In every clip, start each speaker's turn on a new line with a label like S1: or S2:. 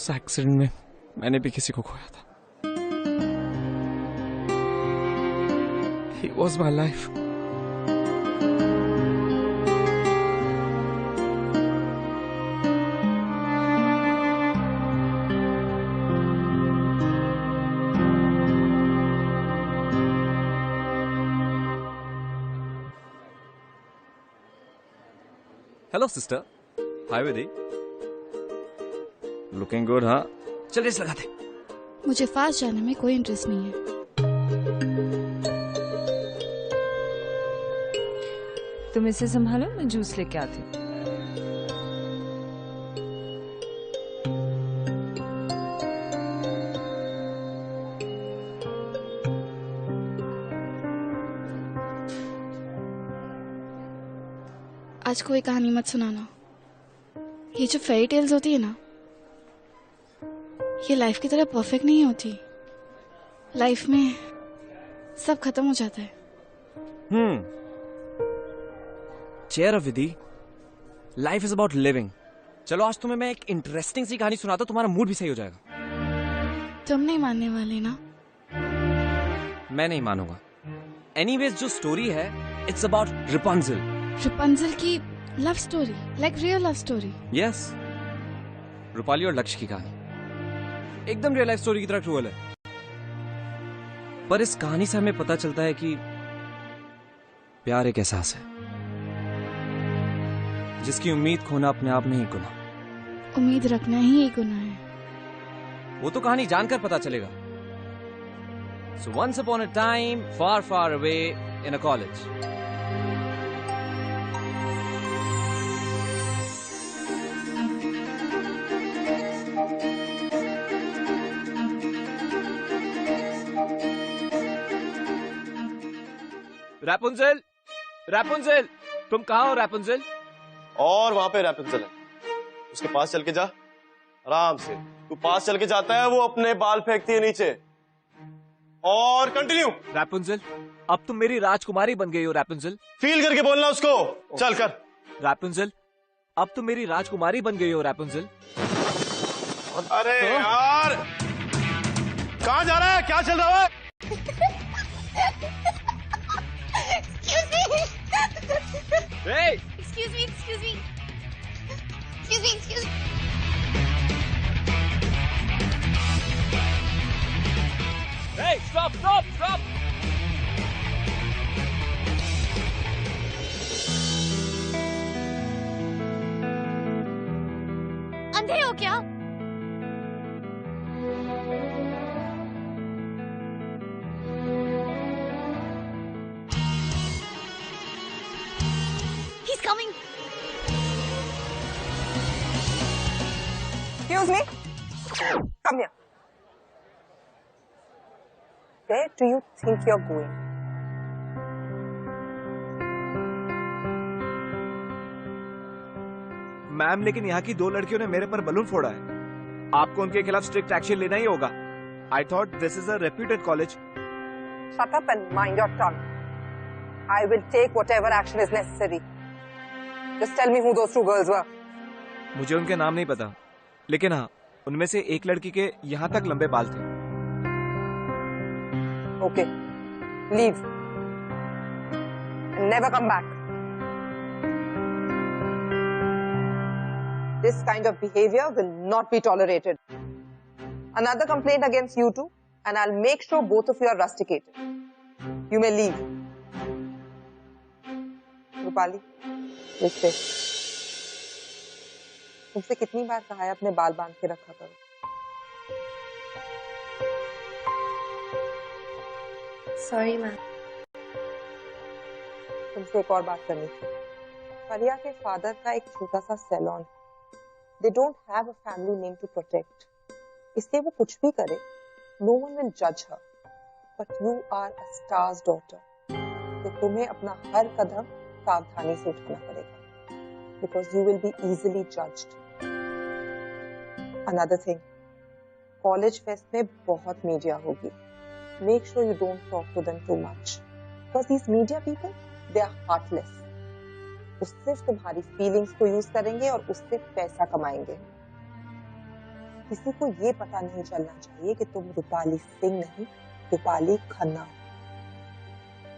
S1: उस एक्सीडेंट में मैंने भी किसी को खोया था। He was my life.
S2: Hello sister. Hi Vidhi.
S1: Looking good, हाँ?
S2: चल रेस लगाते।
S3: मुझे फास्ट जाने में कोई इंटरेस्ट नहीं है।
S4: तुम इसे संभालो, मैं जूस लेके आती हूँ।
S3: आज कोई कहानी मत सुनाना। ये जो फेरी टेल्स होती है ना, ये लाइफ की तरह परफेक्ट नहीं होती। लाइफ में सब खत्म हो जाता है।
S2: चेयर ऑफ विदी। Life is about living. चलो आज तुम्हें मैं एक इंटरेस्टिंग सी कहानी सुनाता हूँ, तुम्हारा मूड भी सही हो जाएगा।
S3: तुम नहीं मानने वाले ना?
S2: मैं नहीं मानूंगा। एनीवेज जो स्टोरी है, इट्स अबाउट रापुंज़ल।
S3: रापुंज़ल की love story, like real love story.
S2: Yes, Rupali और लक्ष्य की कहानी एकदम रियल लाइफ स्टोरी की तरह ट्रूअल है। पर इस कहानी से हमें पता चलता है कि प्यार एक एहसास है जिसकी खोना अपने आप में ही गुनाह।
S3: उम्मीद रखना ही एक गुनाह है।
S2: वो तो कहानी जानकर पता चलेगा। So once upon a time, far far away in a college. रापुंज़ल, रापुंज़ल, तुम कहाँ हो रापुंज़ल?
S5: और वहां पे रापुंज़ल है, उसके पास चल के जा आराम से। तू पास चल के जाता है, वो अपने बाल फेंकती है नीचे। और कंटिन्यू।
S2: रापुंज़ल, अब तुम मेरी राजकुमारी बन गई हो रापुंज़ल।
S5: फील करके बोलना उसको। चल कर।
S2: रापुंज़ल, अब तुम मेरी राजकुमारी बन गई हो रापुंज़ल।
S5: अरे यार, कहाँ जा रहा है? क्या चल रहा है?
S2: Hey!
S3: Excuse me, excuse me. Excuse me, excuse me.
S2: Hey, stop, stop, stop!
S3: अंधे हो क्या? He's coming.
S6: Excuse me. Come here. Where do you think you're going?
S2: Ma'am, लेकिन यहाँ की 2 लड़कियों ने मेरे पर बलून फोड़ा है। आपको उनके खिलाफ स्ट्रिक्ट एक्शन लेना ही होगा। I thought this is a reputed college.
S6: Shut up and mind your tongue. I will take whatever action is necessary. Just tell me who those 2 girls were.
S2: मुझे उनके नाम नहीं पता, लेकिन हाँ, उनमें से एक लड़की के यहाँ तक लंबे बाल थे।
S6: Okay. Leave. And never come back. This kind of behavior will not be tolerated. Another complaint against you two, and I'll make sure both of you are rusticated. You may leave. Rupali, रिश्ते। तुमसे कितनी बार कहा है अपने बाल बांध के रखा करो।
S7: Sorry ma'am.
S6: तुमसे एक और बात करनी थी। फरिया के फादर का एक छोटा सा salon. They don't have a family name to protect. इसलिए वो कुछ भी करे, no one will judge her. But you are a star's daughter. तो तुम्हें अपना हर कदम सावधानी से उठाना पड़ेगा. Because you will be easily judged. Another thing, college fest में बहुत मीडिया होगी. Make sure you don't talk to them too much. Because these media people, they are heartless. वो सिर्फ तुम्हारी फीलिंग्स को यूज करेंगे और उससे पैसा कमाएंगे. किसी को ये पता नहीं चलना चाहिए कि तुम रूपाली सिंह नहीं, Rupali Khanna.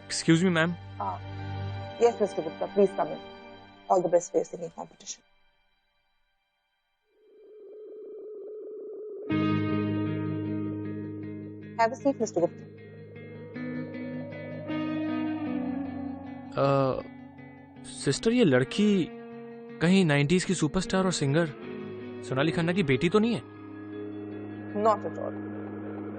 S2: Excuse me ma'am.
S6: Yes, Mr. Gupta, please come in. All the best for your singing competition. Have a seat, Mr. Gupta.
S2: Sister, ये लड़की कहीं 90s की सुपरस्टार और सिंगर सोनाली खन्ना की बेटी तो नहीं है?
S6: Not at all.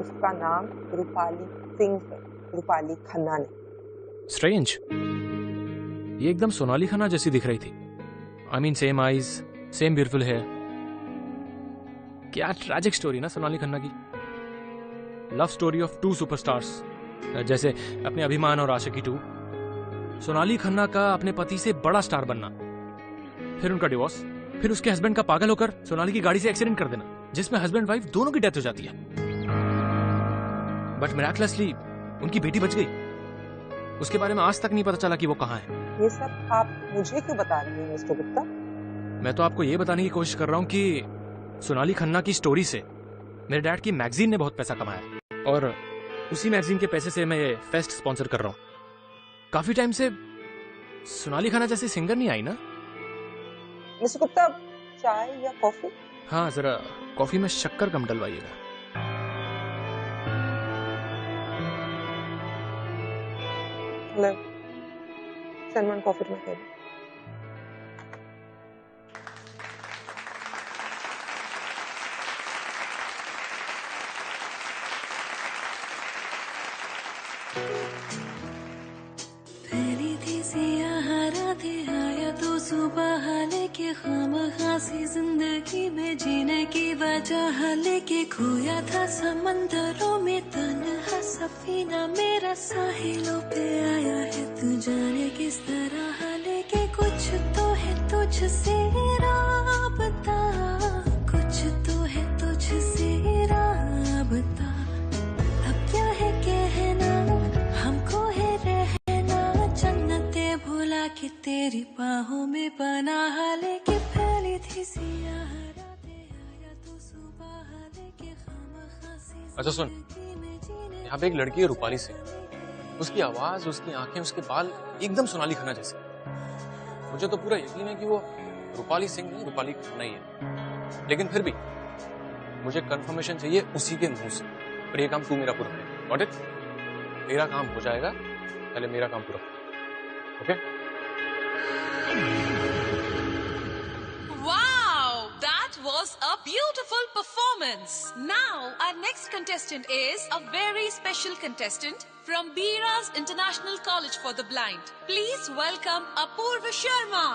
S6: उसका नाम रूपाली सिंह है, रूपाली खन्ना नहीं।
S2: स्ट्रेंज, ये एकदम सोनाली खन्ना जैसी दिख रही थी। I mean same eyes, same beautiful hair. क्या ट्रैजिक स्टोरी ना सोनाली खन्ना की। Love story of two superstars, जैसे अपने अभिमान और आशिकी 2। सोनाली खन्ना का अपने पति से बड़ा स्टार बनना, फिर उनका डिवोर्स, फिर उसके हस्बैंड का पागल होकर सोनाली की गाड़ी से एक्सीडेंट कर देना, जिसमें हस्बैंड वाइफ दोनों की डेथ हो जाती है। बट मिराकलसली उनकी बेटी बच गई। उसके बारे में आज तक नहीं पता चला कि वो कहाँ है।
S6: ये सब आप मुझे क्यों बता रहे हैं मिस्टर गुप्ता?
S2: मैं तो आपको ये बताने की कोशिश कर रहा हूँ कि सोनाली खन्ना की स्टोरी से मेरे डैड की मैगजीन ने बहुत पैसा कमाया, और उसी मैगजीन के पैसे से मैं ये फेस्ट स्पॉन्सर कर रहा हूँ। काफी टाइम से सोनाली खन्ना जैसी सिंगर नहीं आई ना।
S6: मिस्टर गुप्ता, चाय या कॉफी?
S2: हाँ, जरा कॉफी में शक्कर कम डलवाइएगा।
S6: Hello. Send one coffee to my table.
S8: पहली थी सियाह रातें, आया तो सुबह लेके खामखासी जिंदगी में जीने की वजह लेके खोया था समंदरों में तन्हा सफीना मेरा साहिलों पे आया है, तू जाने किस तरह लेके कुछ तो है तुझसे राबता, कुछ तो है तुझसे राबता। अब क्या है कहना, हमको है रहना, जन्नते भुला के तेरी बाहों में पनाह लेके फैली थी सियाह रातें, आया तो सुबह लेके खामखासी।
S2: अच्छा सुन, यहाँ पे एक लड़की है रूपाली सिंह। उसकी आवाज, उसकी आंखें, उसके बाल एकदम सोनाली खन्ना जैसे। मुझे तो पूरा यकीन है कि वो रूपाली सिंह नहीं, रूपाली खन्ना ही है। लेकिन फिर भी मुझे कंफर्मेशन चाहिए उसी के मुंह से। और ये काम तू मेरा पूरा करे। Got it? तेरा काम हो जाएगा, पहले मेरा काम पूरा कर। Okay?
S9: Wow, that was a beautiful performance. Now, our next contestant is a very special contestant from Bira's International College for the Blind. Please welcome Apurva Sharma.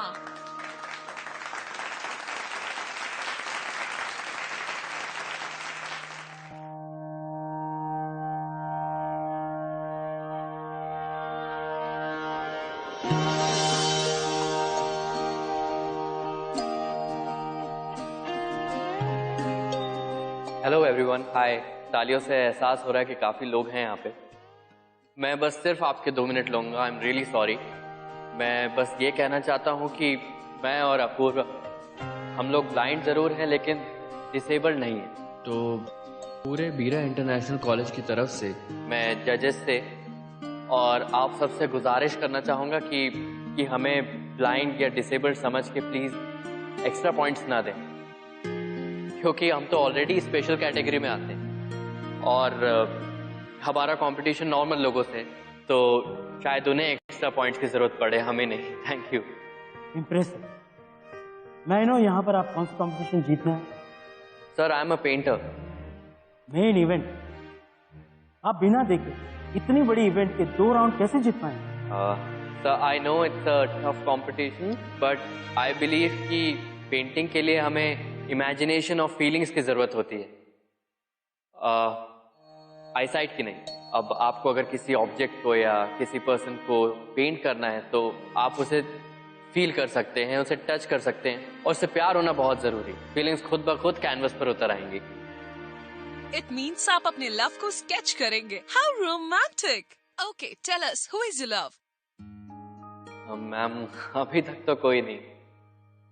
S10: Hello everyone, hi. तालियों से एहसास हो रहा है कि काफ़ी लोग हैं यहाँ पे। मैं बस सिर्फ आपके 2 मिनट लूँगा। आई एम रियली सॉरी। मैं बस ये कहना चाहता हूँ कि मैं और अपूर्व, हम लोग ब्लाइंड ज़रूर हैं लेकिन डिसेबल्ड नहीं हैं। तो पूरे बीरा इंटरनेशनल कॉलेज की तरफ से मैं जजेस से और आप सबसे गुजारिश करना चाहूँगा कि हमें ब्लाइंड या डिसेबल्ड समझ के प्लीज़ एक्स्ट्रा पॉइंट्स ना दें, क्योंकि हम तो ऑलरेडी स्पेशल कैटेगरी में आते हैं और हमारा कंपटीशन नॉर्मल लोगों से, तो शायद उन्हें एक्स्ट्रा पॉइंट्स की जरूरत पड़े, हमें नहीं। Thank you.
S11: इम्प्रेसिव। मैं नो यहाँ पर आप कौन सा कंपटीशन जीतना है?
S10: Sir, I am a painter.
S11: Main event आप बिना देखे इतनी बड़ी इवेंट के 2 राउंड कैसे जीत पाए?
S10: Sir, I know it's a tough competition, but I believe कि पेंटिंग के लिए हमें इमेजिनेशन और फीलिंग्स की जरूरत होती है, आईसाइट की नहीं। अब आपको अगर किसी ऑब्जेक्ट को या किसी पर्सन को पेंट करना है तो आप उसे फील कर सकते हैं, उसे टच कर सकते हैं, और उससे प्यार होना बहुत जरूरी। फीलिंग्स खुद ब खुद कैनवस पर उतर आएंगी।
S9: It means आप अपने लव को स्केच करेंगे। How romantic! Okay, tell us, who is your love?
S10: Ma'am, अभी तक तो कोई नहीं।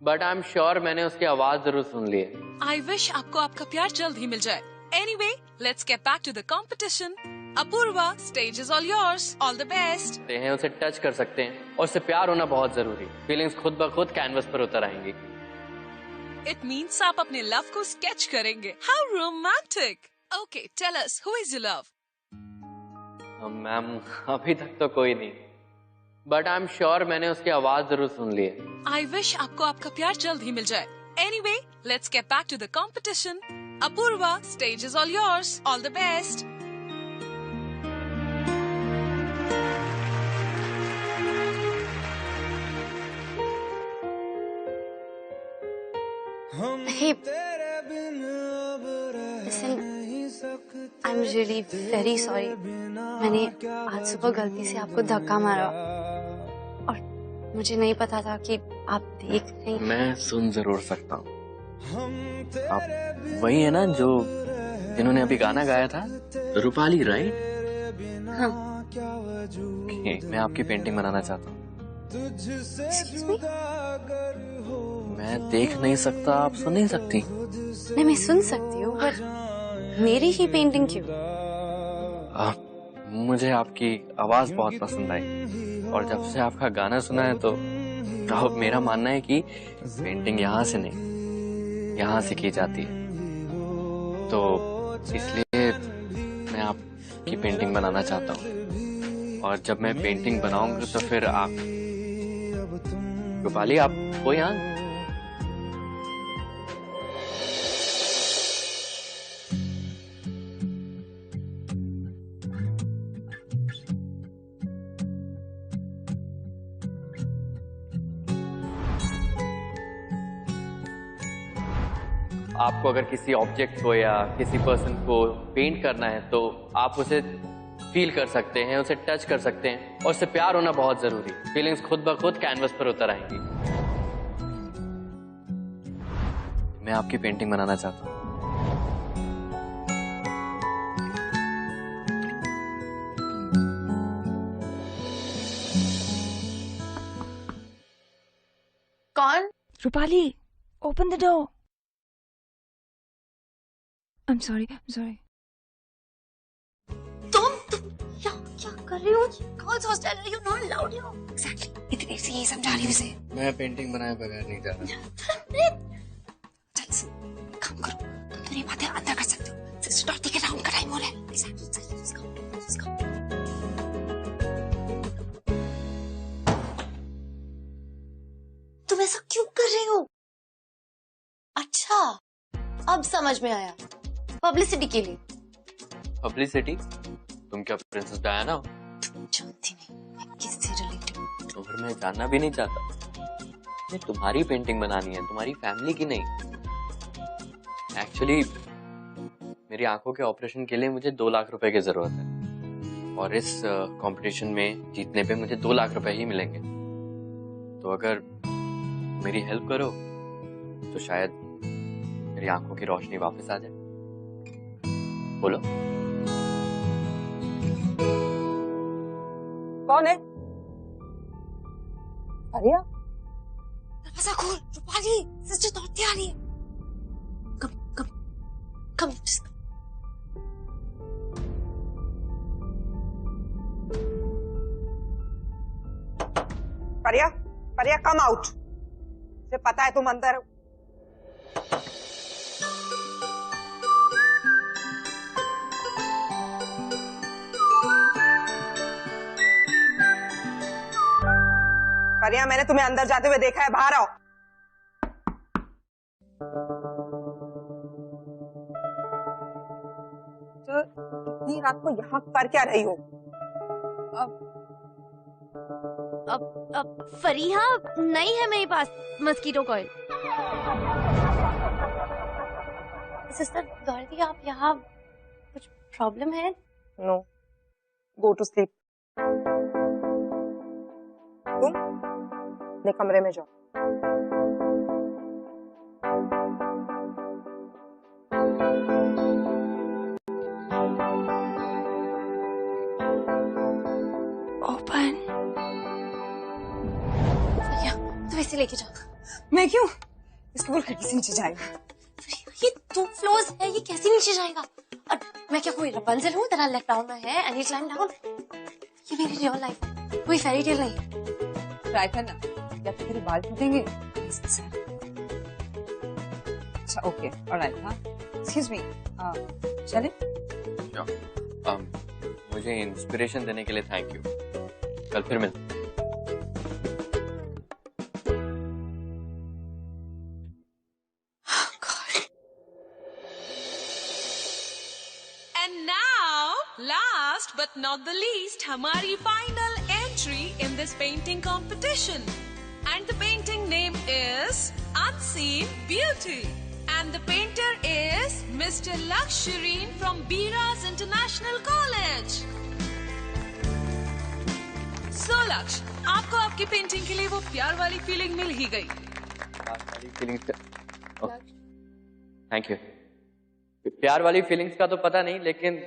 S10: बट आई एम श्योर मैंने उसकी आवाज जरूर सुन ली है।
S9: I wish आपको आपका प्यार जल्द ही मिल जाए. Anyway, let's get back to the competition. Apurva, stage is all yours. All the best.
S10: हैं उसे टच कर सकते हैं और उससे प्यार होना बहुत जरूरी। फीलिंग्स खुद ब खुद कैनवस पर उतर आएंगी।
S9: It means आप अपने लव को स्केच करेंगे. How romantic. Okay, tell us, who is your love?
S10: Ma'am अभी तक तो कोई नहीं, बट आई एम श्योर मैंने उसकी आवाज जरूर सुन ली है।
S9: I wish आपको आपका प्यार जल्द ही मिल जाए. Anyway, let's get back to the competition. Apurva, stage is all yours. All the best.
S7: Hey, listen, I'm really very sorry. मैंने आज सुबह गलती से आपको धक्का मारा और मुझे नहीं पता था कि आप देख रही।
S10: मैं सुन जरूर सकता हूँ। आप वही है ना जो जिन्होंने अभी गाना गाया था, रूपाली, राइट?
S7: हाँ।
S10: मैं आपकी पेंटिंग बनाना चाहता हूँ। मैं देख नहीं सकता, आप सुन नहीं सकती?
S7: नहीं, मैं सुन सकती हूँ, पर मेरी ही पेंटिंग क्यों?
S10: मुझे आपकी आवाज बहुत पसंद आई और जब से आपका गाना सुना है तो अब मेरा मानना है कि पेंटिंग यहाँ से नहीं, यहाँ से की जाती है। तो इसलिए मैं आपकी पेंटिंग बनाना चाहता हूँ और जब मैं पेंटिंग बनाऊंगा तो फिर आप, रूपाली, आप वो यहाँ। आपको अगर किसी ऑब्जेक्ट को या किसी पर्सन को पेंट करना है तो आप उसे फील कर सकते हैं, उसे टच कर सकते हैं और उससे प्यार होना बहुत जरूरी। फीलिंग्स खुद ब खुद कैनवस पर उतर आएंगी। मैं आपकी पेंटिंग बनाना चाहता हूँ।
S7: कौन?
S4: Rupali, open the door. I'm sorry.
S7: तुम क्या कर रही हो? Girls hostel है, you're not allowed here. Exactly. इतनी देर से यही समझा रही हूँ उसे।
S10: मैं पेंटिंग बनाए बगैर नहीं जा
S7: रहा। चल, काम करो। तुम तो ये बातें अंदर कर सकते हो। सिस्टर डॉटी के राउंड का टाइम हो रहा है। Let's go. तुम ऐसा क्यों कर रही हो? अच्छा, अब समझ में आया। पब्लिसिटी के लिए।
S10: पब्लिसिटी? तुम क्या प्रिंसेस डायना हो?
S7: जानती नहीं, किससे रिलेटेड?
S10: तो फिर मैं जानना भी नहीं चाहता। ये तुम्हारी पेंटिंग बनानी है, तुम्हारी फैमिली की नहीं। एक्चुअली मेरी आंखों के ऑपरेशन के लिए मुझे 2 लाख रुपए की जरूरत है और इस कंपटीशन में जीतने पे मुझे 2 लाख रुपए ही मिलेंगे। तो अगर मेरी हेल्प करो तो शायद मेरी आंखों की रोशनी वापस आ जाए। बोलो।
S6: कौन है? आर्या?
S7: दरवाजा खोल, रूपाली, सिस्टर दौड़ती आ रही है। कम।
S6: परिया, कम आउट। मुझे पता है तुम अंदर हो। परिया, मैंने तुम्हें अंदर जाते हुए देखा है, बाहर आओ। तो इतनी रात को यहाँ कर क्या रही हो?
S7: अब फरीहा नहीं है मेरे पास मस्कीटो कॉइल। सिस्टर डॉर्टी, आप यहाँ, कुछ प्रॉब्लम है?
S6: No, go to sleep. तुम अपने कमरे में जाओ।
S7: ओपन। तो इसे लेके जाओ।
S12: मैं क्यों? इसके बोल खिड़की से नीचे जाएगा।
S7: ये 2 फ्लोर्स है, ये कैसे नीचे जाएगा? और मैं क्या कोई रपंजल हूँ तेरा लेट डाउन है एंड ही क्लाइम डाउन? ये मेरी रियल लाइफ है, कोई फेरी टेल नहीं।
S12: ट्राई करना, या फिर तेरे बाल टूटेंगे। अच्छा ओके, ऑलराइट। हाँ एक्सक्यूज मी, चले?
S10: मुझे इंस्पिरेशन देने के लिए थैंक यू। कल फिर मिलते हैं।
S9: And now, last but not the least, हमारी final entry in this painting competition. And the painting name is Unseen Beauty. And the painter is Mr. Laksh Shireen from Beera's International College. So Laksh, आपको आपकी painting के लिए वो प्यार वाली feeling मिल ही गई।
S10: Thank you. प्यार वाली फीलिंग्स का तो पता नहीं, लेकिन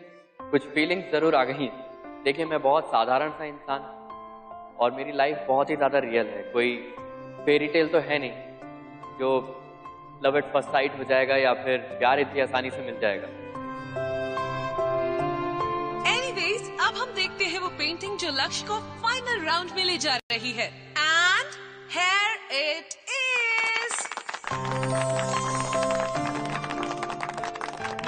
S10: कुछ फीलिंग्स जरूर आ गई। देखिए, मैं बहुत साधारण सा इंसान और मेरी लाइफ बहुत ही ज्यादा रियल है। कोई फेरी टेल तो है नहीं जो लव एट फर्स्ट साइट हो जाएगा या फिर प्यार इतनी आसानी से मिल जाएगा।
S9: Anyways, अब हम देखते हैं वो पेंटिंग जो लक्ष्य को फाइनल राउंड में ले जा रही है। And here it is.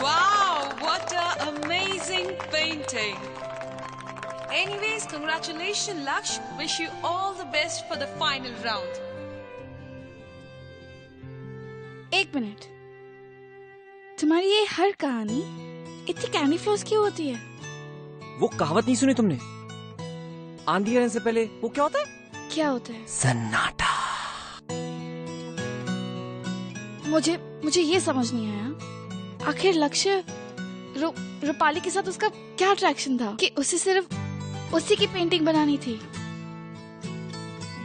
S9: Wow, what an amazing painting. Anyways, congratulations Laksh. Wish you all the best for the final round.
S3: एक मिनट, तुम्हारी ये हर कहानी इतनी कैंडी फ्लोस क्यों होती है?
S1: वो कहावत नहीं सुनी तुमने? आंधी आने से पहले वो क्या होता है?
S3: क्या होता है?
S1: सन्नाटा।
S3: मुझे ये समझ नहीं आया, आखिर लक्ष्य रूपाली के साथ उसका क्या अट्रैक्शन था कि उसे सिर्फ उसी की पेंटिंग बनानी थी?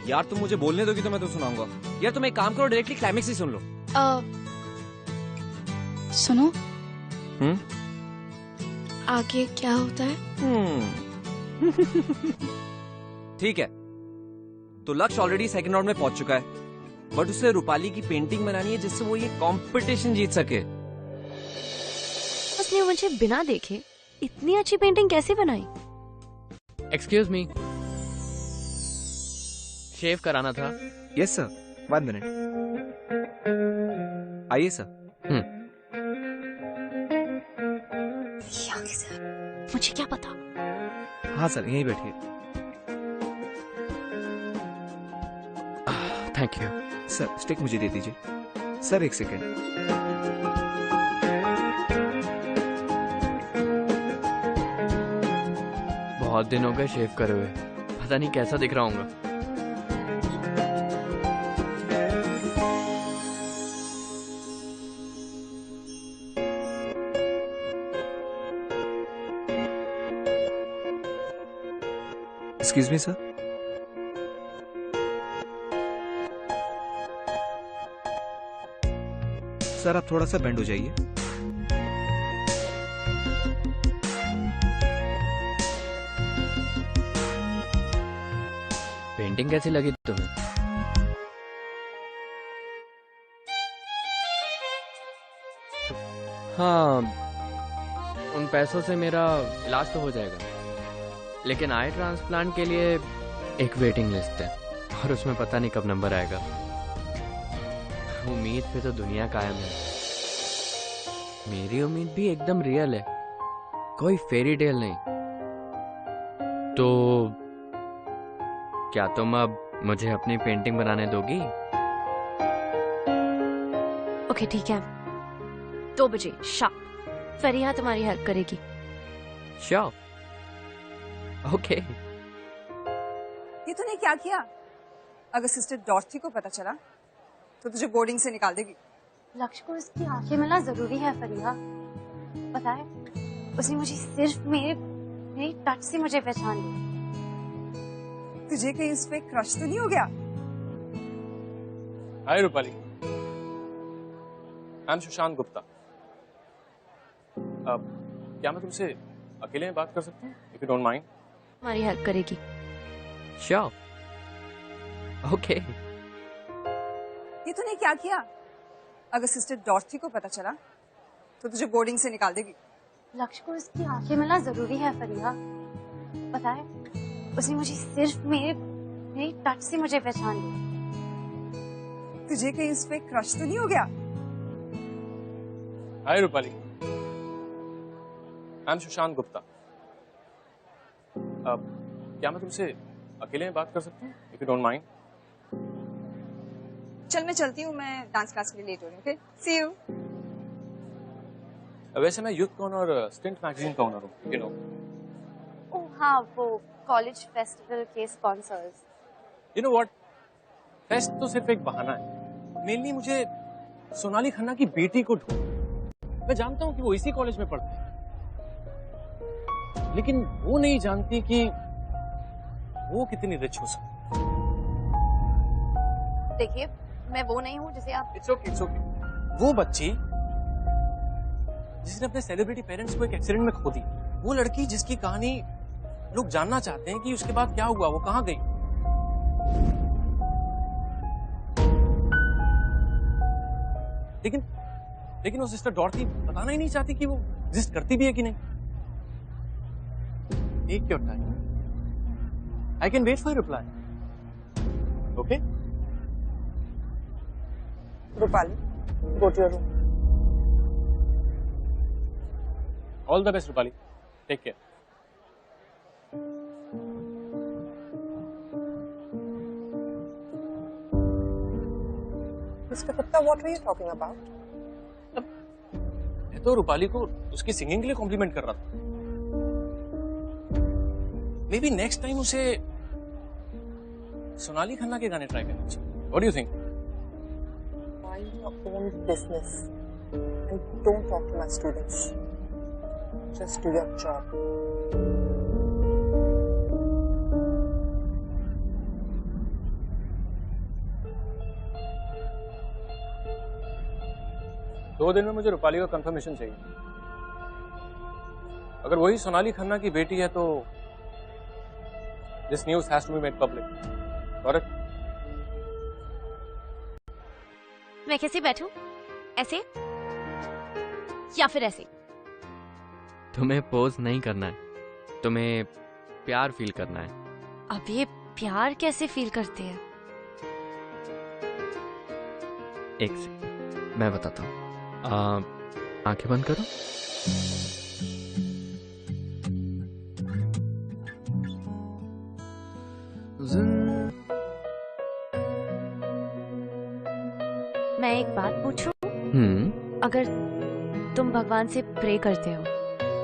S1: यार तुम मुझे बोलने दोगी तो मैं तो सुनाऊंगा। यार तुम एक काम करो, डायरेक्टली क्लाइमेक्स ही सुन लो।
S3: सुनो। आगे क्या होता है?
S1: ठीक है, तो लक्ष्य ऑलरेडी सेकंड राउंड में पहुंच चुका है, बट उसे रूपाली की पेंटिंग बनानी है जिससे वो ये कंपटीशन जीत सके।
S7: उसने मुझे बिना देखे इतनी अच्छी पेंटिंग कैसे बनाई?
S10: एक्सक्यूज मी, शेव कराना था।
S1: Yes sir, 1 minute. आइए सर।
S7: मुझे क्या पता?
S1: हाँ सर, यहीं बैठिए।
S10: Thank you
S1: sir. स्टिक मुझे दे दीजिए सर, 1 सेकेंड।
S10: बहुत दिन हो गए शेव करे हुए, पता नहीं कैसा दिख रहा हूँ।
S1: Excuse me sir. सर आप थोड़ा सा बेंड हो जाइए।
S10: पेंटिंग कैसी लगी तुम्हें? हाँ, उन पैसों से मेरा इलाज तो हो जाएगा, लेकिन आई ट्रांसप्लांट के लिए एक वेटिंग लिस्ट है और उसमें पता नहीं कब नंबर आएगा। उम्मीद पे तो दुनिया कायम है। मेरी उम्मीद भी एकदम रियल है, कोई फेरी टेल नहीं। तो क्या तुम अब मुझे अपनी पेंटिंग बनाने दोगी?
S7: ओके ठीक है, 2 बजे शार्प फरिया तुम्हारी हेल्प करेगी।
S10: श्योर। ओके।
S12: ये तूने क्या किया? अगर सिस्टर डॉर्थी को पता चला तो तुझे बोर्डिंग से निकाल देगी।
S7: लक्ष्य को इसकी आंखें मिलना जरूरी है फरिया। पता है, उसने मुझे सिर्फ मेरी टच से मुझे पहचान लिया।
S12: तुझे कहीं इस पे क्रश तो नहीं हो गया?
S2: हाय रूपाली, आई एम सुशांत गुप्ता। क्या मैं तुमसे अकेले में बात कर सकता हूँ, इफ यू डोंट माइंड?
S7: हमारी हेल्प करेगी।
S10: श्योर। ओके।
S12: ये तूने क्या किया? अगर सिस्टर डॉर्थी को पता चला तो तुझे बोर्डिंग से निकाल देगी।
S7: लक्ष्य को इसकी आंखें मिलना जरूरी है फरिया। पता है, उसने मुझे सिर्फ मेरी टच से मुझे पहचान लिया।
S12: तुझे कहीं उस पे क्रश तो नहीं हो गया?
S2: हाय रूपाली, आई एम सुशांत गुप्ता। क्या मैं तुमसे अकेले में बात कर सकता हूँ, इफ यू डोंट माइंड?
S12: चल मैं चलती हूँ, मैं डांस क्लास के लिए लेट हो रही हूँ। Okay, see you.
S2: वैसे मैं यूथ कॉर्न और स्टिंट मैगजीन का ओनर हूँ, यू नो।
S7: ओह हाँ, वो कॉलेज फेस्टिवल के sponsors.
S2: You know what, fest तो सिर्फ एक बहाना है। मेनली मुझे सोनाली खन्ना की बेटी को ढूंढ। मैं जानता हूँ कि वो इसी कॉलेज में पढ़ती है, लेकिन वो नहीं जानती कि वो कितनी रिच हो सकती।
S7: देखिए, मैं वो नहीं हूँ जिसे आप।
S2: It's okay, it's okay. वो बच्ची जिसने अपने सेलिब्रिटी पेरेंट्स को एक एक्सीडेंट में खो दी, वो लड़की जिसकी कहानी लोग जानना चाहते हैं कि उसके बाद क्या हुआ, वो कहाँ गई। लेकिन वो सिस्टर डॉर्थी बताना ही नहीं चाहती कि वो एग्जिस्ट करती भी है कि नहीं। Take your time, I can wait for reply. Okay
S6: Rupali, go to your room.
S2: All the best Rupali, take care.
S6: Mr. Gupta, what were you talking about?
S2: मैं तो रूपाली को उसकी सिंगिंग के लिए कॉम्प्लीमेंट कर रहा था। मे बी नेक्स्ट टाइम उसे सोनाली खन्ना के गाने ट्राई करना चाहिए। What do you think?
S6: Mind your own business and don't talk to my students. Just do your job.
S2: दो दिन में मुझे रूपाली का कंफर्मेशन चाहिए। अगर वही सोनाली खन्ना की बेटी है तो this news has to be made public. Correct?
S13: मैं कैसे बैठूं? ऐसे या फिर ऐसे?
S10: तुम्हें पोज नहीं करना है, तुम्हें प्यार फील करना है।
S13: अब ये प्यार कैसे फील करते हैं?
S10: एक सेकंड, मैं बताता हूँ। आंखें बंद करो।
S13: मैं एक बात पूछूं? अगर तुम भगवान से प्रे करते हो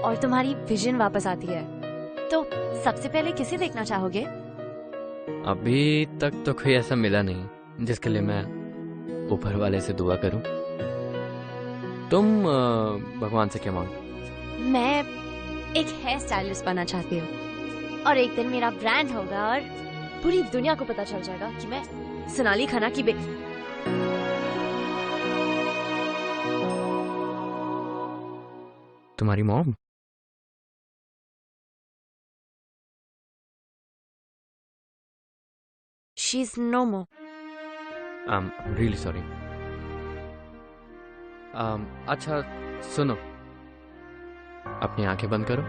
S13: और तुम्हारी विजन वापस आती है तो सबसे पहले किसे देखना चाहोगे?
S10: अभी तक तो कोई ऐसा मिला नहीं जिसके लिए मैं ऊपर वाले से दुआ करूं। तुम भगवान से क्या मांगो?
S13: मैं एक हेयर स्टाइलिस्ट बनना चाहती हूँ और एक दिन मेरा ब्रांड होगा और पूरी दुनिया को पता चल जाएगा कि मैं सोनाली खन्ना की बेटी।
S10: तुम्हारी mom?
S13: She is no more.
S10: I'm really sorry. अच्छा सुनो, अपनी आंखें बंद करो।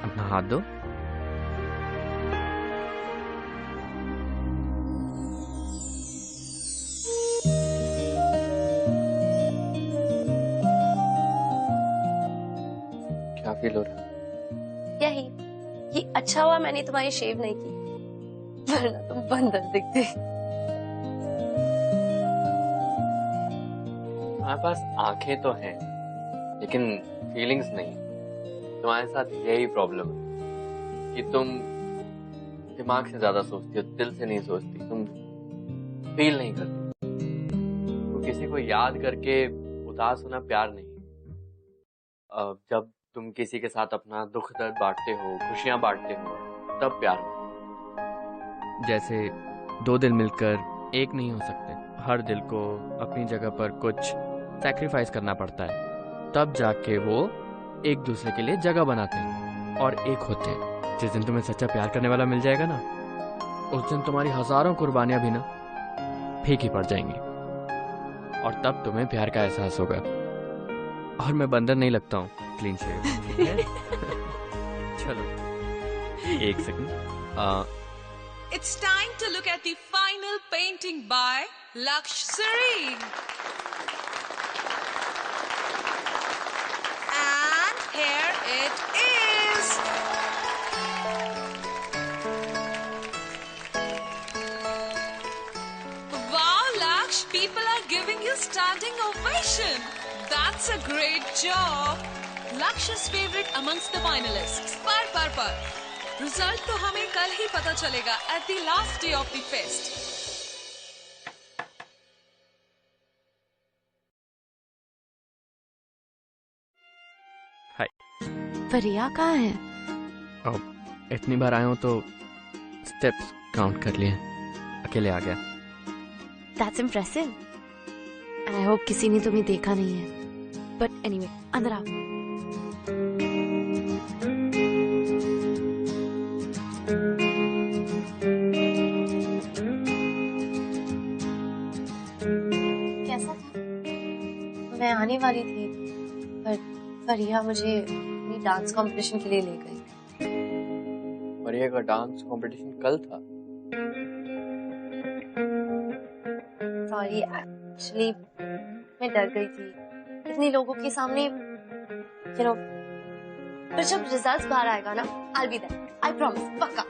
S10: अपना हाथ दो। क्या फील हो रहा है?
S7: यही ये अच्छा हुआ मैंने तुम्हारी शेव नहीं की, वरना तुम बंदर दिखते।
S10: हमारे पास आंखें तो हैं, लेकिन फीलिंग्स नहीं। तुम्हारे साथ यही प्रॉब्लम है कि तुम दिमाग से ज्यादा सोचती हो, दिल से नहीं सोचती, तुम फील नहीं करती। तो किसी को याद करके उदास होना प्यार नहीं। जब तुम किसी के साथ अपना दुख दर्द बांटते हो, खुशियां बांटते हो, तब प्यार हो। जैसे दो दिल मिलकर एक नहीं हो सकते, हर दिल को अपनी जगह पर कुछ सैक्रिफाइस करना पड़ता है, तब जाके वो एक दूसरे के लिए जगह बनाते हैं और एक होते हैं। जिस दिन तुम्हें सच्चा प्यार करने वाला मिल जाएगा ना, उस दिन तुम्हारी हजारों कुर्बानियां भी ना फीकी पड़ जाएंगी और तब तुम्हें प्यार का एहसास होगा। और मैं बंदर नहीं लगता हूँ, क्लीन शेव। चलो एक second.
S9: It's time to look at the final painting by Laksh Serene. And here it is. Wow, Laksh, people are giving you standing ovation. That's a great job. Laksh's favorite amongst the finalists. Par. Result तो हमें कल ही पता चलेगा at the last day of the fest.
S10: हाय।
S13: फरिया कहाँ है?
S10: अब इतनी बार आया हूँ तो स्टेप्स काउंट कर लिए, अकेले आ गया।
S13: That's impressive. And I hope किसी ने तुम्हें देखा नहीं है। But anyway, अंदर आओ।
S7: कैसा था? मैं आने वाली थी पर फरिया मुझे अपनी डांस कंपटीशन के लिए ले गई।
S10: फरिया का डांस कंपटीशन कल था?
S7: सॉरी, एक्चुअली मैं डर गई थी इतने लोगों के सामने, यू नो। पर जब रिजल्ट्स बाहर आएगा ना, I'll be there. I promise, पक्का।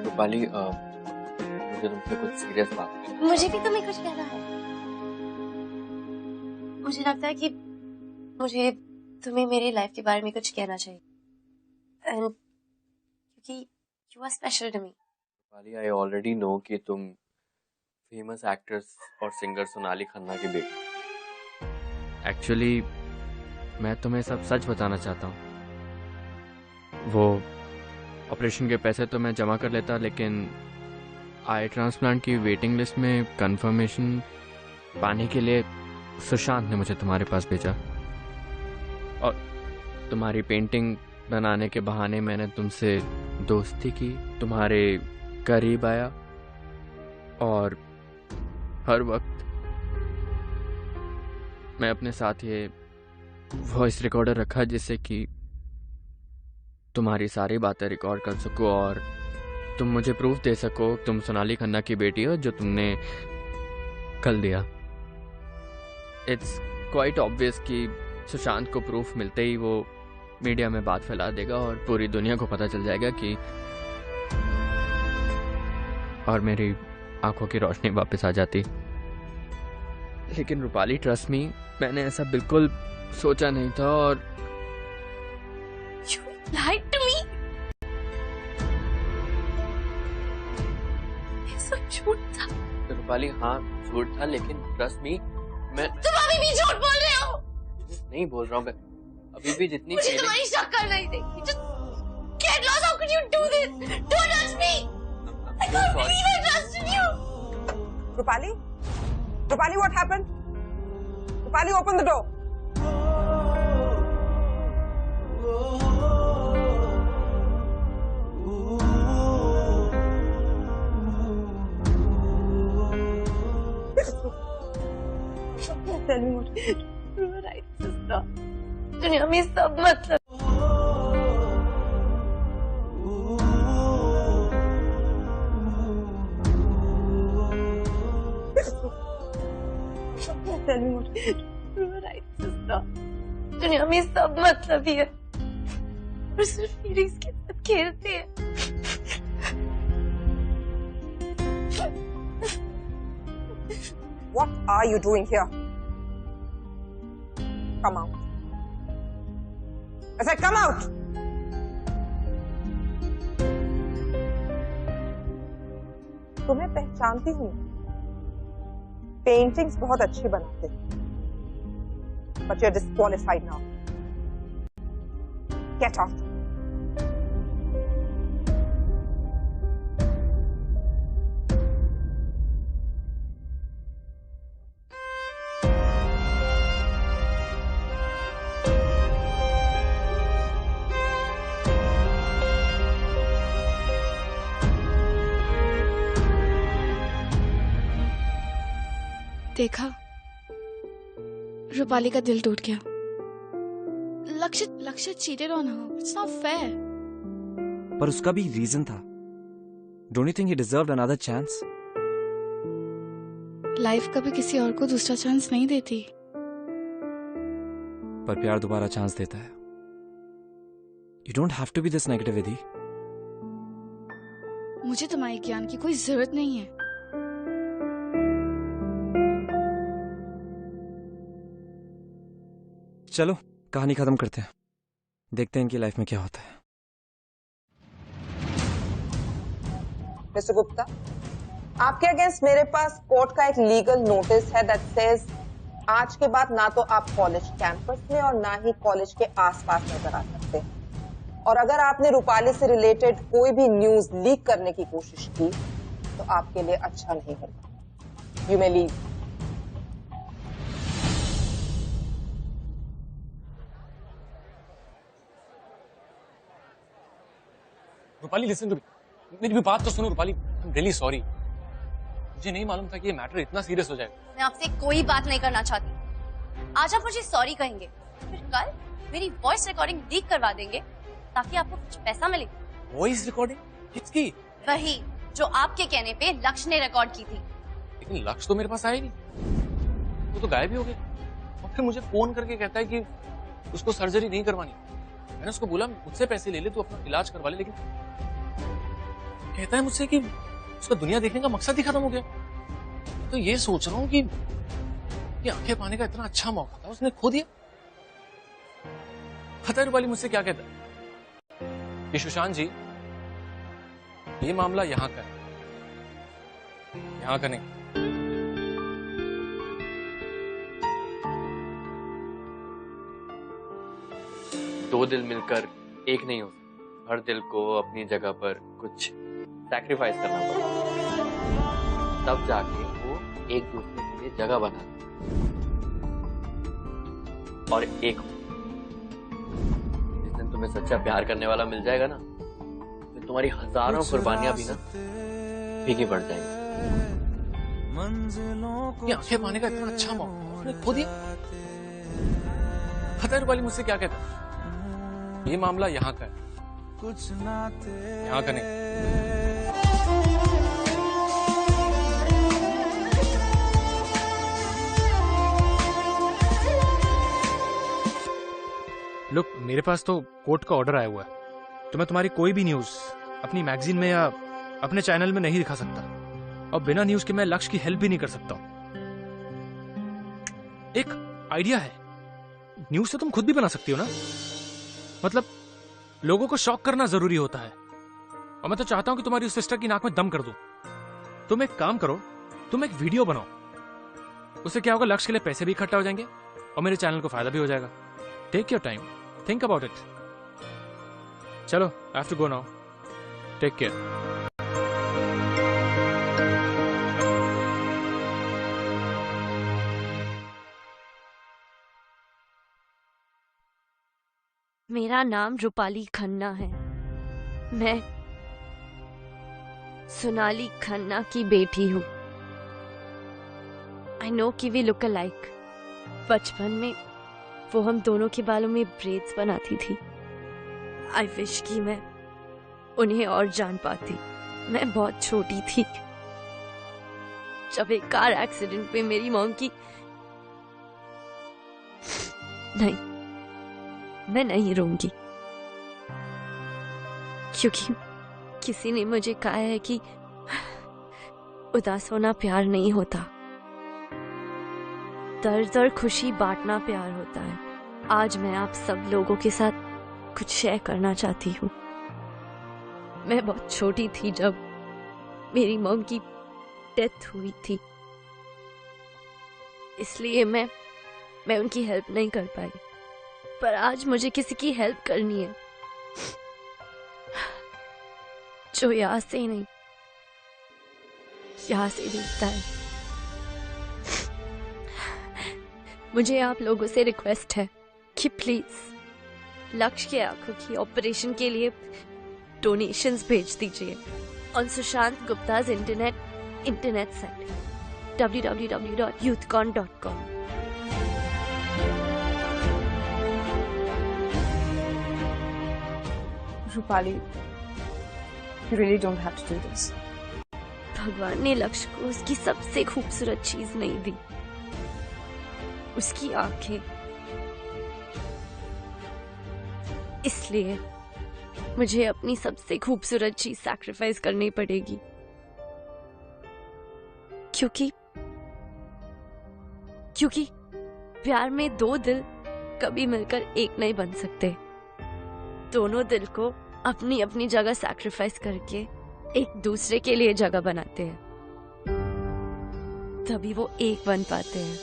S10: रूपाली, मुझे तुमसे कुछ सीरियस बात करनी है।
S7: मुझे भी तुम्हें कुछ कहना है। मुझे लगता है कि मुझे तुम्हें मेरी लाइफ के बारे में कुछ कहना चाहिए, क्योंकि you are special to me.
S10: Rupali, I already know कि तुम फेमस एक्ट्रेस और सिंगर सोनाली खन्ना की बेटी। एक्चुअली मैं तुम्हें सब सच बताना चाहता हूँ। वो ऑपरेशन के पैसे तो मैं जमा कर लेता, लेकिन आई ट्रांसप्लांट की वेटिंग लिस्ट में कंफर्मेशन पाने के लिए सुशांत ने मुझे तुम्हारे पास भेजा। और तुम्हारी पेंटिंग बनाने के बहाने मैंने तुमसे दोस्ती की, तुम्हारे करीब आया और हर वक्त मैं अपने साथ ये वॉइस रिकॉर्डर रखा जिससे कि तुम्हारी सारी बातें रिकॉर्ड कर सको और तुम मुझे प्रूफ दे सको तुम सोनाली खन्ना की बेटी हो, जो तुमने कल दिया। इट्स क्वाइट ऑब्वियस कि सुशांत को प्रूफ मिलते ही वो मीडिया में बात फैला देगा और पूरी दुनिया को पता चल जाएगा कि, और मेरी आंखों की रोशनी वापस आ जाती। लेकिन रूपाली, ट्रस्ट मी, मैंने ऐसा बिल्कुल सोचा नहीं था और
S7: You lied to me. ये सब झूठ था।
S10: रूपाली, हाँ झूठ था, लेकिन ट्रस्ट मी, मैं
S7: तुम अभी भी झूठ बोल रहे हो।
S10: नहीं बोल रहा हूँ मैं, अभी भी जितनी
S7: मुझे तुम्हारी शक्ल नहीं देखी। Just get lost. How could you do this? Don't touch me. I can't believe I trusted you.
S6: Rupali? Rupali, what happened? Rupali, open the door. Tell me what you did.
S7: You were right, sister. दुनिया में सब मतलब।
S6: Tell me what you did.
S7: You were right, sister. दुनिया में सब मतलब ही है और सिर्फ फीलिंग्स के साथ खेलते हैं।
S6: What are you doing here? Come out. I said come out. तुम्हें पहचानती हूँ, पेंटिंग्स बहुत अच्छी बनाते हैं, but you're disqualified now. Get out.
S3: देखा, रूपाली का दिल टूट गया। लक्ष्य cheated on her. It's not fair.
S1: पर उसका भी रीजन था। Don't you think he deserved another chance?
S3: Life कभी किसी और को दूसरा चांस नहीं देती।
S1: पर प्यार दोबारा चांस देता है। You don't have to be this negative Vidhi.
S3: मुझे तुम्हारे ज्ञान की कोई जरूरत नहीं है।
S1: चलो कहानी खत्म करते हैं, देखते हैं इनकी लाइफ में क्या होता है।
S6: मिस्टर गुप्ता, आपके अगेंस्ट मेरे पास कोर्ट का एक लीगल नोटिस है दैट सेज आज के बाद ना तो आप कॉलेज कैंपस में और ना ही कॉलेज के आसपास नजर आ सकते हैं। और अगर आपने रूपाली से रिलेटेड कोई भी न्यूज लीक करने की कोशिश की तो आपके लिए अच्छा नहीं होगा। You may leave.
S2: Rupali listen to me, मेरी भी बात तो सुनो Rupali. I am really sorry, मुझे नहीं मालूम था कि ये मैटर इतना सीरियस हो जाएगा।
S7: मैं आपसे कोई बात नहीं करना चाहती। आज आप मुझे सॉरी कहेंगे, फिर कल मेरी वॉइस रिकॉर्डिंग लीक करवा देंगे ताकि आपको कुछ पैसा मिले।
S2: वॉइस रिकॉर्डिंग किसकी?
S7: वही जो आपके कहने पे लक्ष्य ने रिकॉर्ड की थी।
S2: लेकिन लक्ष्य तो मेरे पास आया ही नहीं, वो तो गायब ही हो गया। और फिर मुझे फोन करके कहता है कि उसको सर्जरी नहीं करवानी। मैंने उसको बोला मुझसे पैसे ले ले, तू अपना इलाज करवा ले, लेकिन कहता है मुझसे कि उसका दुनिया देखने का मकसद ही खत्म हो गया। तो ये सोच रहा हूँ कि ये आंखें पाने का इतना अच्छा मौका था, उसने खो दिया। पता है रूपाली मुझसे क्या कहता है कि सुशांत जी, ये मामला यहाँ का है, यहाँ का नहीं।
S10: दो दिल मिलकर एक नहीं हो सकते। हर दिल को अपनी जगह पर कुछ सैक्रिफाइस करना पड़ता, तब जाके वो एक दूसरे के लिए जगह बनाते और एक जिस दिन तुम्हें सच्चा प्यार करने वाला मिल जाएगा ना, तो तुम्हारी हजारों कुर्बानियां भी ना फीकी पड़ जाएंगी।
S2: ये आंखें पाने का इतना अच्छा मौका उसने खो दिया। पता है रूपाली मुझसे क्या कहता है, ये मामला यहाँ का है, यहाँ का नहीं।
S14: लुक, मेरे पास तो कोर्ट का ऑर्डर आया हुआ है, तो मैं तुम्हारी कोई भी न्यूज अपनी मैगजीन में या अपने चैनल में नहीं दिखा सकता, और बिना न्यूज के मैं लक्ष्य की हेल्प भी नहीं कर सकता हूं। एक आइडिया है, न्यूज तो तुम खुद भी बना सकती हो ना। मतलब लोगों को शॉक करना जरूरी होता है, और मैं तो चाहता हूं कि तुम्हारी उस सिस्टर की नाक में दम कर दूं। तुम एक काम करो, तुम एक वीडियो बनाओ, उससे क्या होगा, लक्ष्य के लिए पैसे भी इकट्ठा हो जाएंगे और मेरे चैनल को फायदा भी हो जाएगा। Take your time, think about it. चलो, I have to go now, take care.
S13: मेरा नाम रूपाली खन्ना है। मैं सोनाली खन्ना की बेटी हूँ। आई नो कि वी लुक अलाइक। बचपन में वो हम दोनों के बालों में ब्रेड्स बनाती थी। आई विश कि मैं उन्हें और जान पाती। मैं बहुत छोटी थी जब एक कार एक्सीडेंट में मेरी मॉम की नहीं, मैं नहीं रोऊंगी, क्योंकि किसी ने मुझे कहा है कि उदास होना प्यार नहीं होता, दर्द और खुशी बांटना प्यार होता है। आज मैं आप सब लोगों के साथ कुछ शेयर करना चाहती हूँ। मैं बहुत छोटी थी जब मेरी मॉम की डेथ हुई थी, इसलिए मैं उनकी हेल्प नहीं कर पाई। पर आज मुझे किसी की हेल्प करनी है जो यहाँ से नहीं, यहाँ से देखता है। मुझे आप लोगों से रिक्वेस्ट है कि प्लीज लक्ष्य के आंखों की ऑपरेशन के लिए डोनेशंस भेज दीजिए on Sushant Gupta's internet set. www.youthcon.com.
S12: Rupali, you really don't have to do this.
S13: भगवान ने लक्ष्य को उसकी सबसे खूबसूरत चीज नहीं दी, उसकी आंखें। इसलिए मुझे अपनी सबसे खूबसूरत चीज सैक्रिफाइस करनी पड़ेगी, क्योंकि प्यार में दो दिल कभी मिलकर एक नहीं बन सकते। दोनों दिल को अपनी अपनी जगह सैक्रिफाइस करके एक दूसरे के लिए जगह बनाते हैं, तभी वो एक बन पाते हैं।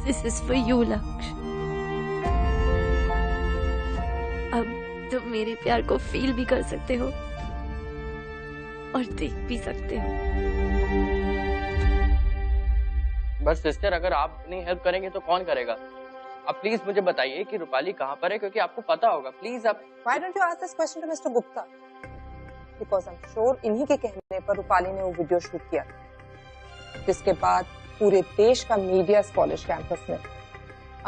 S13: This is for you, लक्ष्य। अब तुम मेरे प्यार को फील भी कर सकते हो और देख भी सकते हो।
S10: बस सिस्टर, अगर आप नहीं हेल्प करेंगे तो कौन करेगा? आप प्लीज मुझे बताइए कि रूपाली कहाँ पर है, क्योंकि आपको पता होगा। प्लीज आप।
S6: Why don't you ask this question to Mr. Gupta? Because I'm sure इन्हीं के कहने पर रूपाली ने वो वीडियो शूट किया, जिसके बाद पूरे देश का मीडिया कॉलेज कैंपस में।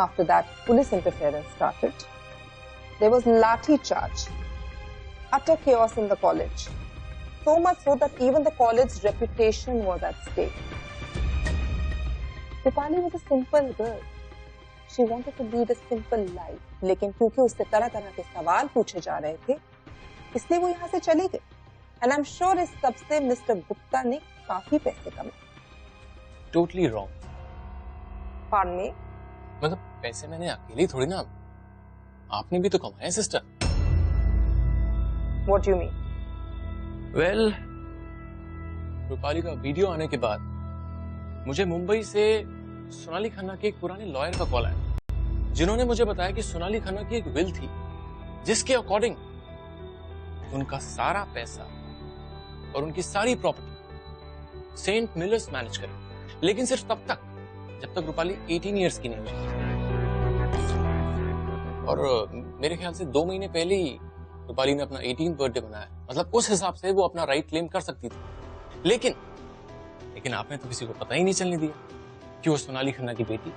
S6: After that, police interference started. There was lathi charge, utter chaos in the college, so much so that even the college's reputation was at stake. Rupali was a simple girl. She wanted to lead a simple life, लेकिन क्योंकि उससे तरह तरह के सवाल पूछे जा रहे थे, इसलिए वो यहाँ से चली गई। And I'm sure इस सब से मिस्टर गुप्ता ने काफी पैसे कमाए।
S2: Totally wrong.
S6: Pardon me?
S2: मतलब पैसे मैंने अकेली थोड़ी ना, आपने भी तो कमाए sister.
S6: What do you mean?
S2: Well, Rupali का वीडियो आने के बाद मुझे मुंबई से सोनाली खन्ना के एक पुराने लॉयर का कॉल आया, जिन्होंने मुझे बताया कि सोनाली खन्ना की एक विल थी, जिसके अकॉर्डिंग उनका सारा पैसा और उनकी सारी प्रॉपर्टी सेंट मिलर्स मैनेज करे, लेकिन सिर्फ तब तक जब तक रूपाली 18 इयर्स की नहीं हुई। और मेरे ख्याल से 2 महीने पहले ही रूपाली ने अपना 18th बर्थडे मनाया। मतलब उस हिसाब से वो अपना राइट क्लेम कर सकती थी, लेकिन आपने तो किसी को पता ही नहीं चलने दिया कि वो सोनाली खन्ना की बेटी।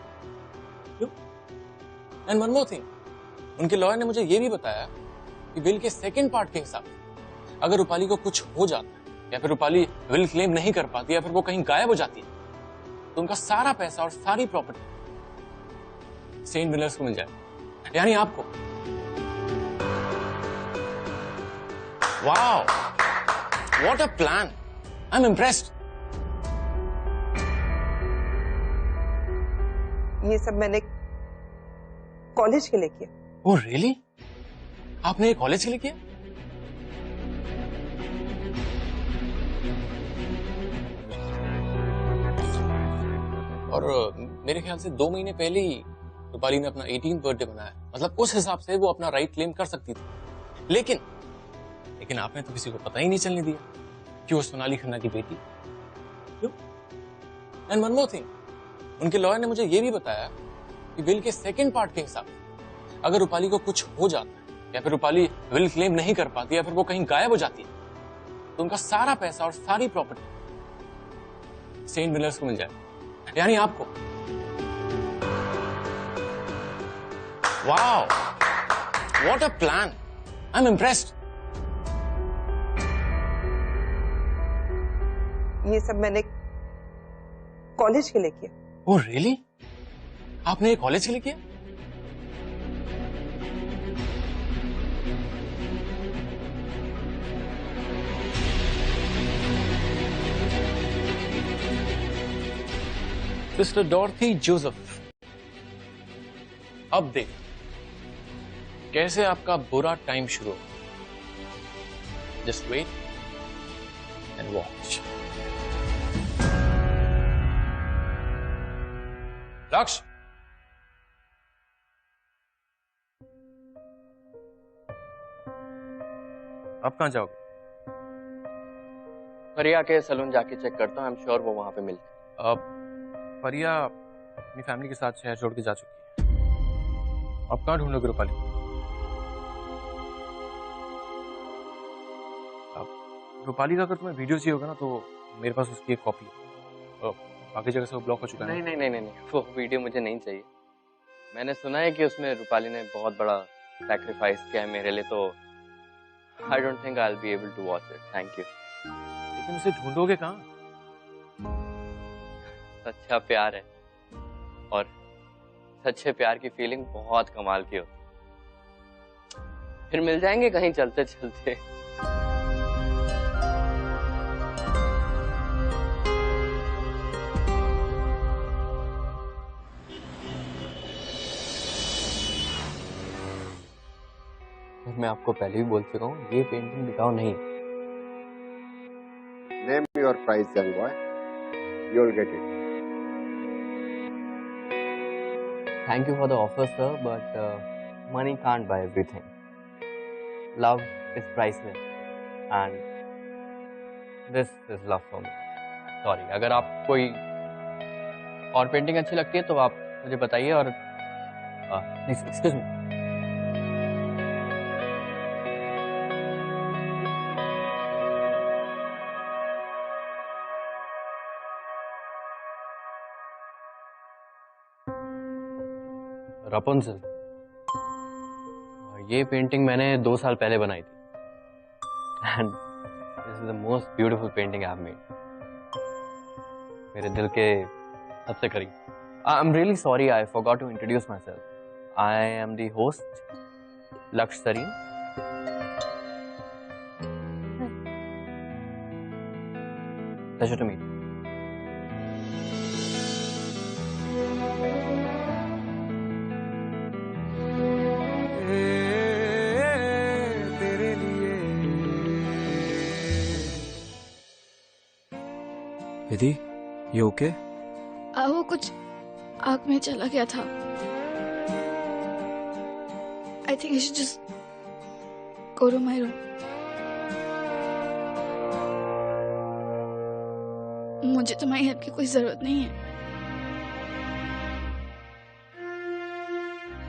S2: एंड वन मोर थिंग, उनके लॉयर ने मुझे ये भी बताया कि विल के सेकंड पार्ट के हिसाब से अगर रूपाली को कुछ हो जाता है, या फिर रूपाली विल क्लेम नहीं कर पाती, या फिर वो कहीं गायब हो जाती है, तो उनका सारा पैसा और सारी प्रॉपर्टी सेंट मिलर्स को मिल जाए, यानी आपको। Wow, what a plan! I am impressed.
S6: ये सब मैंने कॉलेज के लिए किया।
S2: Oh really? आपने ये कॉलेज के लिए किया? और मेरे ख्याल से 2 महीने पहले ही रूपाली ने अपना 18th बर्थडे मनाया। मतलब उस हिसाब से वो अपना राइट क्लेम कर सकती थी, लेकिन आपने तो किसी को पता ही नहीं चलने दिया कि वो सोनाली खन्ना की बेटी। एंड वन मोर थिंग, उनके लॉयर ने मुझे ये भी बताया कि विल के सेकंड पार्ट के हिसाब से अगर रूपाली को कुछ हो जाता है, या फिर रूपाली विल क्लेम नहीं कर पाती, या फिर वो कहीं गायब हो जाती है, तो उनका सारा पैसा और सारी प्रॉपर्टी सेंट मिलर्स को मिल जाए, यानी आपको। Wow, what a plan! I am impressed.
S6: ये सब मैंने कॉलेज के लिए किया।
S2: Oh really? आपने ये कॉलेज के लिए किया? सिस्टर डॉर्थी जोसेफ, अब देख कैसे आपका बुरा टाइम शुरू हो। Just wait and watch. Lakshya, आप कहां जाओगे?
S10: परिया के सलून जाके चेक करता हूँ। आई एम श्योर वो वहां पे मिलती।
S2: अब परिया अपनी फैमिली के साथ शहर छोड़ के जा चुकी है। अब कहाँ ढूंढोगे रूपाली? अब रूपाली का अगर तुम्हें वीडियो चाहिए होगा ना तो मेरे पास उसकी एक कॉपी है। बाकी जगह से वो ब्लॉक हो चुका है।
S10: नहीं, वो वीडियो मुझे नहीं चाहिए। मैंने सुना है कि उसमें रूपाली ने बहुत बड़ा सैक्रिफाइस किया है मेरे लिए, तो I don't think I will be able to watch it. Thank you.
S2: लेकिन उसे ढूंढोगे कहाँ?
S10: सच्चा प्यार है और सच्चे प्यार की फीलिंग बहुत कमाल की हो। फिर मिल जाएंगे कहीं चलते चलते। मैं आपको पहले भी बोल चुका हूँ, ये पेंटिंग बिकाऊ नहीं है।
S15: Name your price, young boy. You'll get it.
S10: Thank you for the offer, sir, but money can't buy everything. Love is priceless, and this is love for me. Sorry, अगर आप कोई और पेंटिंग अच्छी लगती है तो आप मुझे बताइए। और एक्सक्यूज मी, रपुंजल, ये पेंटिंग मैंने 2 साल पहले बनाई थी and this is the most beautiful painting I have made. मेरे दिल के सबसे करीब। I am really sorry, I forgot to introduce myself. I am the host Lakshya Sareen. Pleasure to meet.
S1: Vidhi, ये ओके?
S3: वो कुछ आग में चला गया था। I think I should just go to my room. मुझे तुम्हारी हेल्प की कोई जरूरत नहीं है।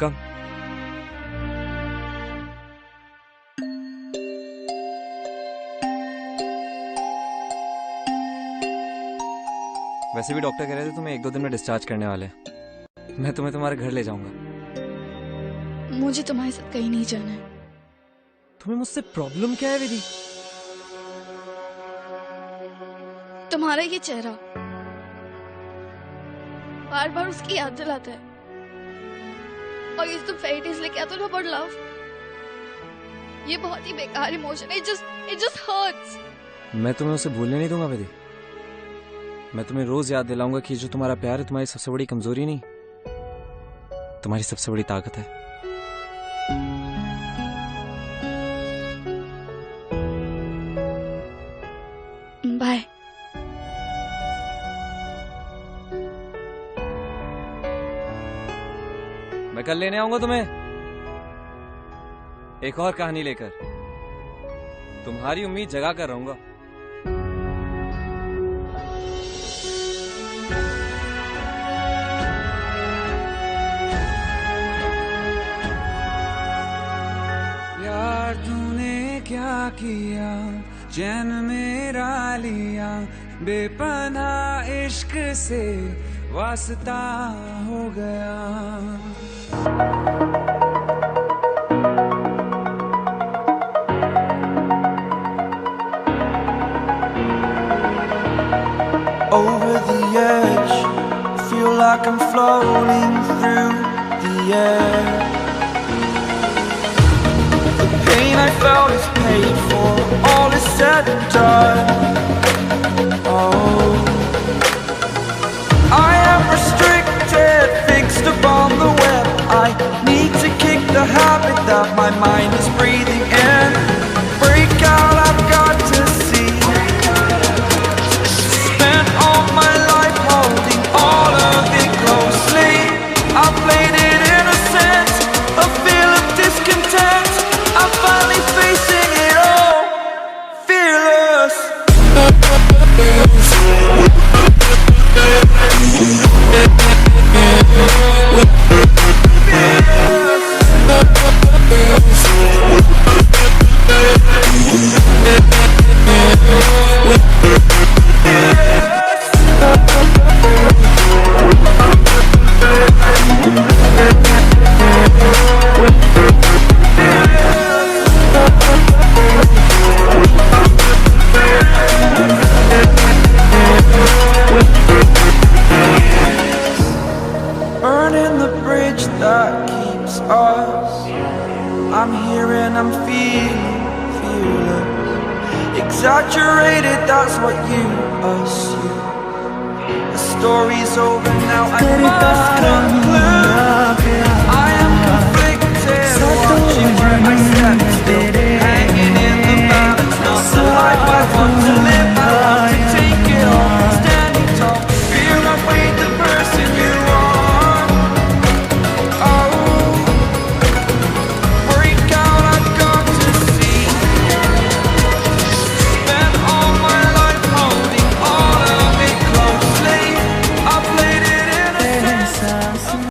S1: कम। वैसे भी डॉक्टर कह रहे थे तुम्हें 1-2 दिन में डिस्चार्ज करने वाले। मैं तुम्हें तुम्हारे घर ले जाऊंगा।
S3: मुझे तुम्हारे साथ कहीं नहीं जाना है।
S1: तुम्हें मुझसे प्रॉब्लम क्या है विधि?
S3: तुम्हारा ये चेहरा बार बार उसकी याद दिलाता है, और ये तुम फेरी टेल्स लेके आते हो अबाउट लव, ये बहुत ही बेकार इमोशन है। It just hurts.
S1: मैं तुम्हें उसे भूलने नहीं दूंगा विधि। मैं तुम्हें रोज याद दिलाऊंगा कि जो तुम्हारा प्यार है तुम्हारी सबसे बड़ी कमजोरी नहीं, तुम्हारी सबसे बड़ी ताकत है।
S3: बाय।
S1: मैं कल लेने आऊंगा तुम्हें एक और कहानी लेकर। तुम्हारी उम्मीद जगा कर रहूंगा।
S16: क्या किया चैन मेरा लिया, बेपनाह इश्क से वास्ता हो गया।
S17: Over the edge, feel like I'm floating through the air. I felt is paid for, all is said and done. Oh, I am restricted, fixed upon the web. I fearless. Exaggerated, that's what you assume. The story's over now, I must conclude. I